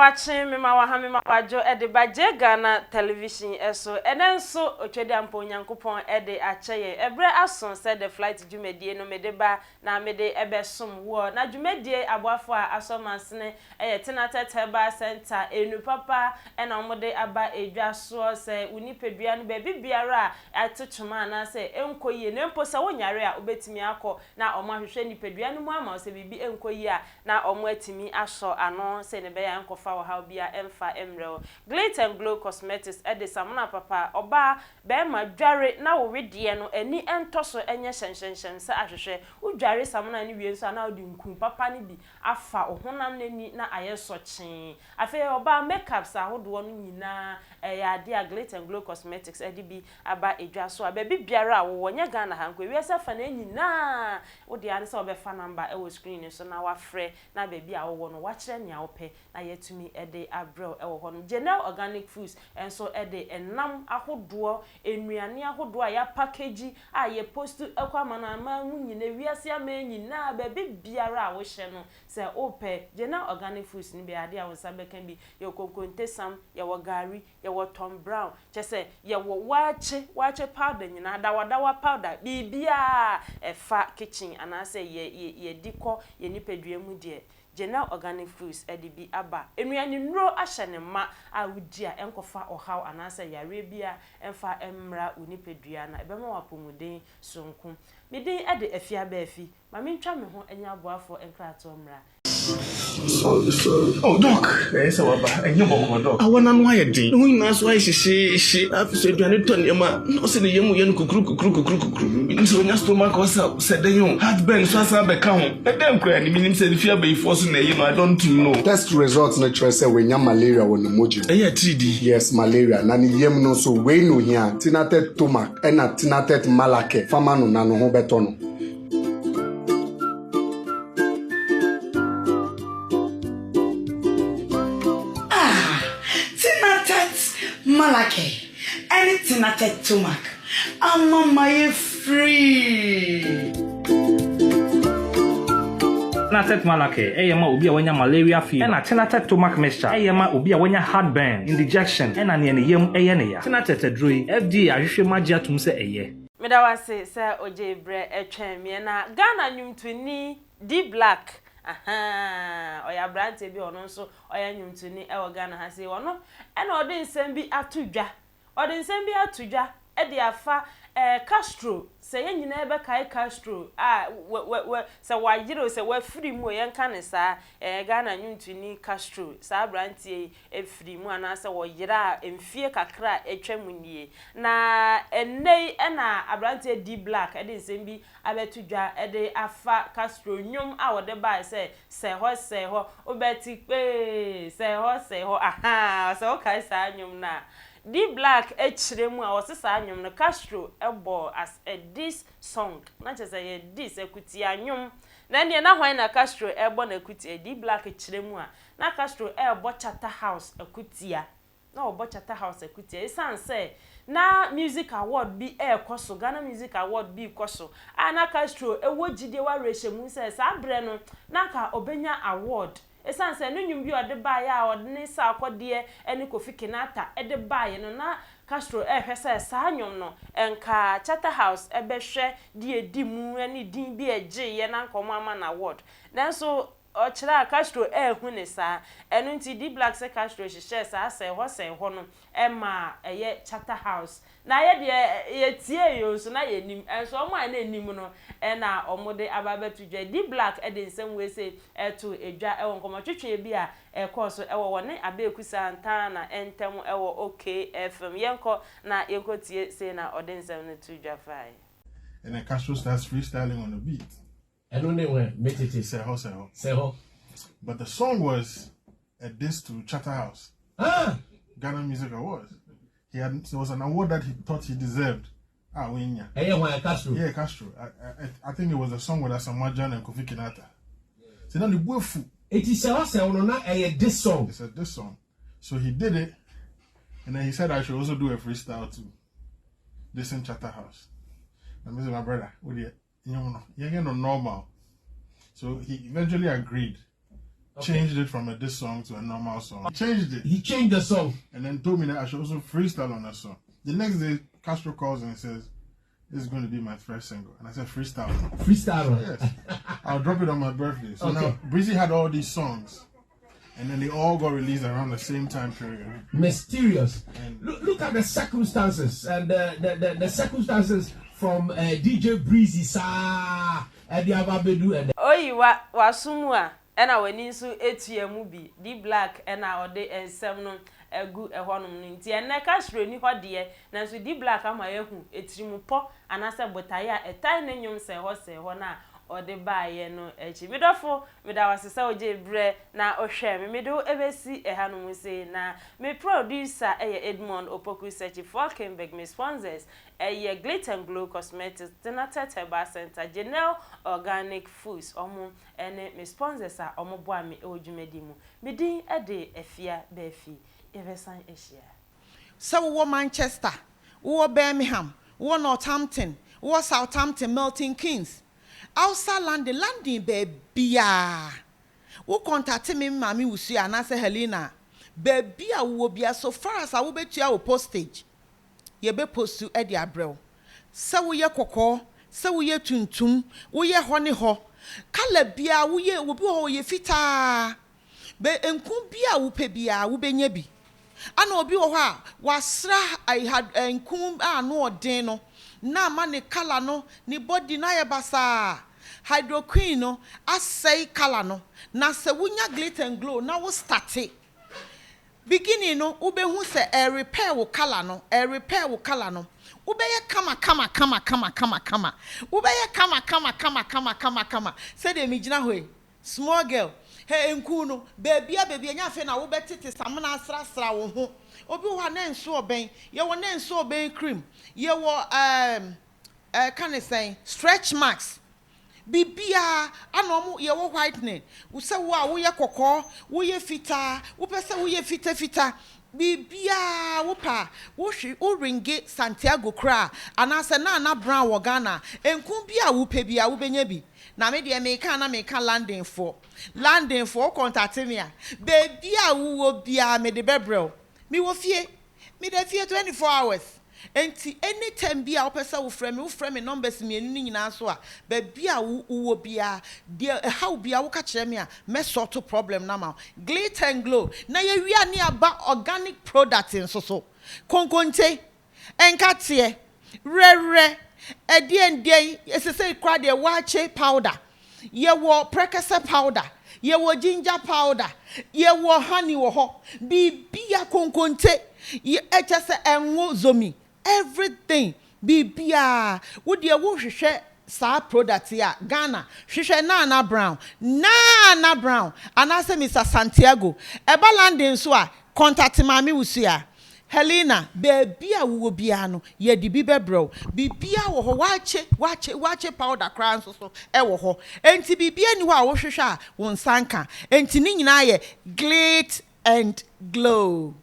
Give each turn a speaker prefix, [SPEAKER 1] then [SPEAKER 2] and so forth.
[SPEAKER 1] watching me ma wajo e de baje Ghana television eso enenso otwede ampo nyankopon e de acheye ebre ason said the flight dwumedie no mede ba na mede ebesom wo na dwumedie aboafo a asomansene eye tenata teba center enu papa e na omode aba edwaso se unipedua no ba bibiara atotuma na se enkoyie ne mpo se wonyare a obetimi akọ na omo ahwehwe nipedua no mu ama se bibi enkoyie a na omo atimi aso ano se ne be ya nkofa wo ha bia emfa emrel Glitter and Glow Cosmetics e de samuna papa oba be ma dware na wo wedie no ani entoso enye hyenhyenhyen se ahwehwe udware samuna ni wie nso na odi nkum papa ni bi afa ohonam nani na ayeso kyen afa oba makeups ahodo no nyina ya de Glitter and Glow Cosmetics e de bi aba edwa so aba bibiara wo wonya Ghana hanko wie se fa na nyina wo de ane se obefa number e wo screen so na wafre na baby a wo no wa kire nia wo pe na yetumi ede abrel ewo ho no general organic foods enso ede enam ahodo enuane ahodo a ya package a ye post ekwama na ma nyina wiase ama nyina ba biara a wo hye no se ope general organic foods ni be ade a wo sabe kan bi ye kokonte sam ye wo gari ye wo tom brown chese ye wo wache powder nyina dawa powder bibia efa kitchen anase ye diko ye nipadua mu de general organic foods edibi aba enuane nro ahye ne ma a wudia enkofa ohaw anase yare bia emfa emra unipedua na ebema wapomuden sonkum midin ede afia ba afi ma mentwa me ho enya boafo enkrato mra.
[SPEAKER 2] Oh, Doc. Yes, and you walk, Doc. I want to know your day. No, that's why she I've said, you need to no, say the young cook. So, your stomach was up, said the young had been so as I become. And then, crying, meaning said, if you are forcing it, I don't know.
[SPEAKER 3] Test results natural say when you malaria when the moji.
[SPEAKER 2] Yeah, 3D.
[SPEAKER 3] Yes, malaria. Nani yem no so we no here. Tinatet tomac, and a tinatet malake. Famano nano hobetono.
[SPEAKER 4] Malake, anything at a tomac. I'm on my free.
[SPEAKER 5] Tinatet malake, eyama ubi awanya malaria fever. Ena tinatet tomac mixture, eyama ubi awanya heartburn, indigestion, ena ni yem eyeneya. Tinatet edrui, FDA ahwehwe magia tum se eye.
[SPEAKER 1] Meda wase se oje bre etwen me na Ghana nyumtuni D Black. Aha, oya brante bi ono nso oya nyumtuni e wo Ghana ha se wono e na odi nsem bi atudwa e de afa castro se ye nyina ebe kai castro se wajiro se wa free mu ye nka ne sa Ghana nyumtuni castro sa brante e free mu ana se wo yira emfie kakra etwam nie na enei e na abrante D Black e de nsem bi abetudwa e de afa castro nyum a wo de ba se ho obeti pe se ho aha se o kai sa nyum na D Black echiremu a wosesa anyum no castro ebo as a this song na chese ye this ekuti anyum na ne na hwan na castro ebo na ekuti D Black echiremu a na castro ebo chata house ekutia na obo chata house ekutia isanse na music award bi ekoso Ghana music award bi koso na castro ewo jide wa rehemu se sa bre no na ka obenya award esanse no nyum bi ode ba ya ode ne sa akode ene KOFI Kinaata ede ba ye no na castro hwese sa nyum no enka chata house ebehwe di edimu ene din bi eje ye na nkomo ama na award nanso ochira castro hu ne sa enu nti D Black se castro hihye sa se ho no ema eye chata house na ye de ye tie yo so na ye nim enso omo na enim no na omode ababetudwa D Black e de nsem we se eto edwa ewo nkomotwetwe bi a course ewo wone abekusa nta na entem ewo OKFM yenko na yenkotie se na odensem no tudwa fai
[SPEAKER 6] and then Castro starts freestyling on the beat.
[SPEAKER 7] I don't know where make it
[SPEAKER 6] Seho. But the song was a diss to Chatter House. Ghana Music Awards. There was an award that he thought he deserved. Winya.
[SPEAKER 7] Hey, Castro.
[SPEAKER 6] Yeah, Castro. I think it was a song with Asamajan and KOFI Kinaata. So then the Bufu.
[SPEAKER 7] It is a diss song.
[SPEAKER 6] It's a diss song. So he did it, and then he said I should also do a freestyle too. This in Chatter House. And I said, my brother, what do you know, normal. So he eventually agreed. changed it from a diss song to a normal song. He changed it.
[SPEAKER 7] He changed the song.
[SPEAKER 6] And then told me that I should also freestyle on that song. The next day, Castro calls and says, "This is going to be my first single." And I said, "Freestyle."
[SPEAKER 7] Freestyle.
[SPEAKER 6] Yes. I'll drop it on my birthday. So
[SPEAKER 7] Okay.
[SPEAKER 6] now, Breezy had all these songs. And then they all got released around the same time period.
[SPEAKER 7] Mysterious. Look at the circumstances and the circumstances from DJ Breezy sa Eddie Ababedu and
[SPEAKER 1] Oyi wa sumu a ena wani nso etuemu bi di black ena ode ensem no egu ehonum no nti ene Castro ni hode na nso di black ama yehu etirimu po anase botaye a etai ne nyum se ho na ode baaye no echi midofo midawasesa oje bre na ohwe me medo ebesi ehanum se na me producer Edmond Opoku search for Kenberg me sponsors Glitter and Glow Cosmetics Kinaata Teba Center Janelle Organic Foods omo ene me sponsors a omo boa me odwumadi mu medin ede efia befi eversan ehia
[SPEAKER 8] so wo Manchester wo Birmingham wo Northampton wo Southampton Milton Keynes outside London bebia wo contact me mami wusu anase Helena bebia wo bia so far as wo betua wo postage ye be postu e dia brew se wo ye kokko se wo ye tuntum wo ye hone ho kala bia wo ye wo bi ho ye fita be enku bia wo pe bia wo benya bi ana obi wo ho a wasra I had enku no odin no na ma ne kala no ni body na ye basa hydroqueen no asay kala no na se wunya glitter and glow na wo start beginning no ubehu se repair wo kala no ubeye kama ubeye kama say de mi gina hoy small girl hey enku no baby nya fe na wo betete samna asra wo ho obi wa na nso oben ye wo na nso oben cream ye wo can I say stretch marks bibia anom ye wo whitening wo se wo a wo ye kokko wo ye fita wo pese wo ye fita bibia wo pa wo hwe wo ringe Santiago kra anase na brown wo Ghana enku bia wo pe bia wo benya bi na me de me kan landing for contact me a bibia wo bia me de bebrel me wo fie me de fie 24 hours enti anytime bia opesa wo frame me numbers me enu nyina so a ba bia wo bia de how bia wo ka kire me a me sort problem na ma glitter and glow na ye wi ani aba organic product so konkonte enkate rere ende esese kwa de wache powder ye wo prekasa powder ye wo ginger powder ye wo honey wo ho bibia konkonte ye echese enwo zomi everything bibia wo de wo hwehwe sa product ya Ghana hwehwe Nana Brown anase Mr Santiago eba landing so a contact mami wusu ya Helena bebia wo bia no ye di bibebro bibia wo ho wache powder kran so e wo ho enti bibia ni ho a wo hwehwe a won sanka enti ni nyina ye glitter and glow.